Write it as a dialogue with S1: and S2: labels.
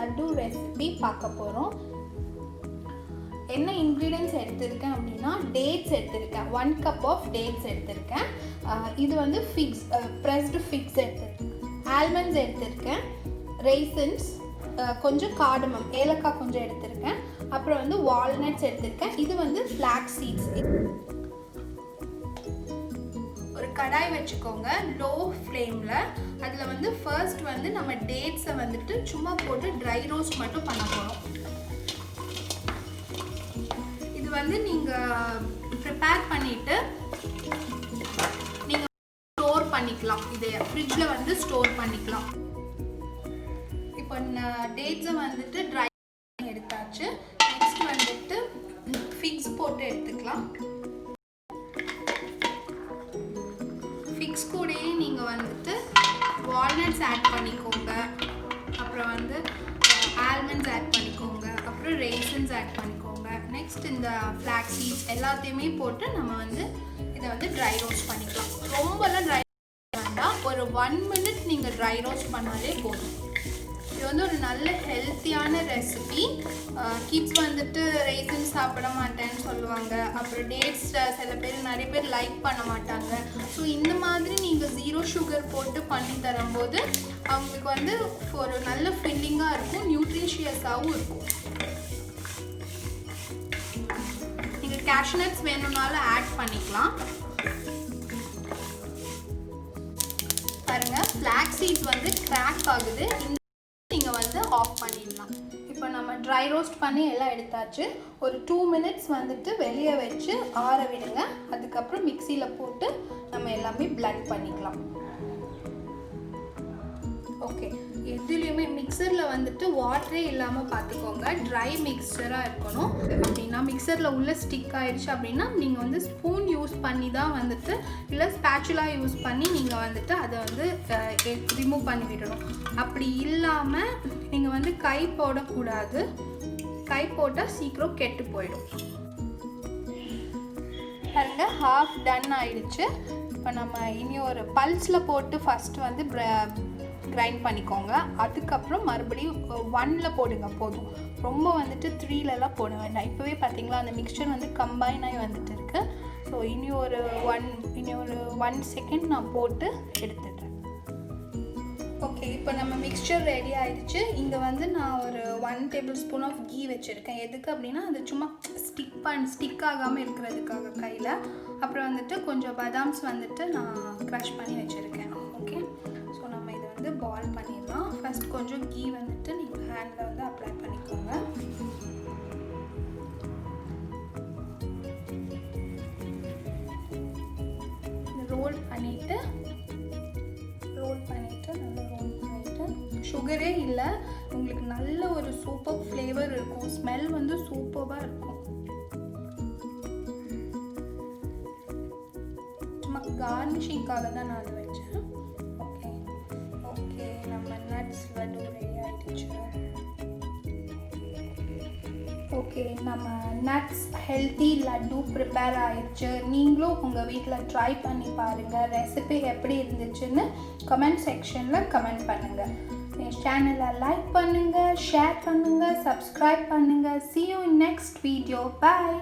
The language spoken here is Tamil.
S1: லட்டு ரெசிபி பார்க்க போகிறோம். என்ன இன்க்ரீடியன்ட்ஸ் எடுத்திருக்கேன் அப்படின்னா டேட்ஸ் எடுத்திருக்கேன். 1 கப் ஆஃப் டேட்ஸ் எடுத்திருக்கேன். இது வந்து ப்ரெஸ்டு ஃபிக்ஸ் எடுத்திருக்கேன். ஆல்மண்ட்ஸ் எடுத்திருக்கேன். ரெய்சன்ஸ், கொஞ்சம் கார்டமம், ஏலக்காய் கொஞ்சம் எடுத்திருக்கேன். அப்புறம் வந்து வால்நட்ஸ் எடுத்திருக்கேன். இது வந்து ஃப்ளாக்ஸ் சீட்ஸ். ஒரு கடாய் வச்சுக்கோங்க லோ ஃப்ளேமில். அதில் வந்து ஃபர்ஸ்ட் வந்து நம்ம டேட்ஸை வந்துட்டு சும்மா போட்டு ட்ரை ரோஸ்ட் மட்டும் பண்ண போகிறோம். இது வந்து நீங்கள் ப்ரிப்பேர் பண்ணிவிட்டு நீங்கள் ஸ்டோர் பண்ணிக்கலாம். இதை ஃப்ரிட்ஜில் வந்து ஸ்டோர் பண்ணிக்கலாம். இப்போ டேட்ஸை வந்துட்டு ட்ரை எடுத்தாச்சு. நெக்ஸ்ட் வந்துட்டு ஃபிக்ஸ் போட்டு எடுத்துக்கலாம். ஃபிக்ஸ் கூடயே நீங்கள் வந்துட்டு வால்நட்ஸ் ஆட் பண்ணிக்கோங்க. அப்புறம் வந்து ஆல்மண்ட்ஸ் ஆட் பண்ணிக்கோங்க. அப்புறம் ரெய்சன்ஸ் ஆட் பண்ணிக்கோங்க. நெக்ஸ்ட் இந்த ஃப்ளாக்ஸ் சீட்ஸ் எல்லாத்தையுமே போட்டு நம்ம வந்து இதை வந்து ட்ரை ரோஸ்ட் பண்ணிக்கலாம். ரொம்பலாம் ட்ரை வேண்டாம், ஒரு 1 மினிட் நீங்கள் ட்ரை ரோஸ்ட் பண்ணாலே போதும். இது வந்து ஒரு நல்ல ஹெல்த்தியான ரெசிபி. கிட்ஸ் வந்துட்டு ரெய்சன்ஸ் சாப்பிட மாட்டேன்னு சொல்லுவாங்க. அப்புறம் டேட்ஸ் நிறைய பேர் லைக் பண்ண மாட்டாங்க. ஸோ இந்த மாதிரி நீங்கள் 0 சுகர் போட்டு பண்ணி தரும்போது அவங்களுக்கு வந்து ஒரு நல்ல ஃபில்லிங்காக இருக்கும், நியூட்ரிஷியஸாகவும் இருக்கும். நீங்கள் கேஷ்நட்ஸ் வேணும்னாலும் ஆட் பண்ணிக்கலாம். பாருங்கள், ஃப்ளாக்ஸ் சீட்ஸ் வந்து கிராக் ஆகுது. நீங்கள் வந்து ஆஃப் பண்ணிடலாம். இப்போ நம்ம ட்ரை ரோஸ்ட் பண்ணி எல்லாம் எடுத்தாச்சு. ஒரு 2 மினிட்ஸ் வந்துட்டு வெளியே வச்சு ஆற விடுங்க. அதுக்கப்புறம் மிக்சியில் போட்டு நம்ம எல்லாமே பிளெண்ட் பண்ணிக்கலாம். ஓகே, எதுலேயுமே மிக்சரில் வந்துட்டு வாட்டரே இல்லாமல் பார்த்துக்கோங்க. ட்ரை மிக்சராக இருக்கணும். அப்படின்னா மிக்சரில் உள்ள ஸ்டிக் ஆகிடுச்சு அப்படின்னா நீங்கள் வந்து ஸ்பூன் யூஸ் பண்ணி தான் வந்துட்டு, இல்லை ஸ்பேச்சுலா யூஸ் பண்ணி நீங்கள் வந்துட்டு அதை வந்து ரிமூவ் பண்ணி விடணும். அப்படி இல்லாமல் நீங்கள் வந்து கை போடக்கூடாது. கை போட்டால் சீக்கிரம் கெட்டு போயிடும். பாருங்க, ஹாஃப் டன் ஆயிடுச்சு. இப்போ நம்ம இனி ஒரு பல்ஸில் போட்டு ஃபஸ்ட்டு வந்து கிரைண்ட் பண்ணிக்கோங்க. அதுக்கப்புறம் மறுபடியும் 1ல் போடுங்க போதும். ரொம்ப வந்துட்டு 3லலாம் போட வேண்டாம். இப்போவே பார்த்தீங்களா அந்த மிக்சர் வந்து கம்பைன் ஆகி வந்துட்டு இருக்கு. ஸோ இனி ஒரு 1 செகண்ட் நான் போட்டு எடுத்துடுறேன். ஓகே, இப்போ நம்ம மிக்சர் ரெடி ஆகிடுச்சு. இங்கே வந்து நான் ஒரு 1 டேபிள் ஸ்பூன் ஆஃப் கீ வச்சுருக்கேன். எதுக்கு அப்படின்னா அது சும்மா ஸ்டிக் ஆகாமல் இருக்கிறதுக்காக கையில். அப்புறம் வந்துட்டு கொஞ்சம் பதாம்ஸ் வந்துட்டு நான் க்ரஷ் பண்ணி வச்சுருக்கேன். ஓகே, ஸோ நம்ம இதை வந்து பாயில் பண்ணிடலாம். ஃபஸ்ட் கொஞ்சம் கீ வந்துட்டு நீங்கள் ஹேண்டில் வந்து அப்ளை பண்ணிக்கோங்க. ரோல் பண்ணிவிட்டு நல்லா ரோல் பண்ணிவிட்டு, சுகரே இல்லை, உங்களுக்கு நல்ல ஒரு சூப்பர் ஃப்ளேவர் இருக்கும். ஸ்மெல் வந்து சூப்பராக இருக்கும். சும்மா கார்னிஷிங்காக தான் நான் அதை வச்சேன். ஓகே, நம்ம நட்ஸ் லட்டு ரெடி ஆகிடுச்சு. ஓகே, நம்ம நட்ஸ் ஹெல்த்தி லட்டு ப்ரிப்பேர் ஆகிடுச்சு. நீங்களும் உங்கள் வீட்டில் ட்ரை பண்ணி பாருங்கள். ரெசிபி எப்படி இருந்துச்சுன்னு கமெண்ட் செக்ஷனில் கமெண்ட் பண்ணுங்கள். என் சேனலை லைக் பண்ணுங்கள், ஷேர் பண்ணுங்கள், சப்ஸ்கிரைப் பண்ணுங்கள். See you in next video. Bye.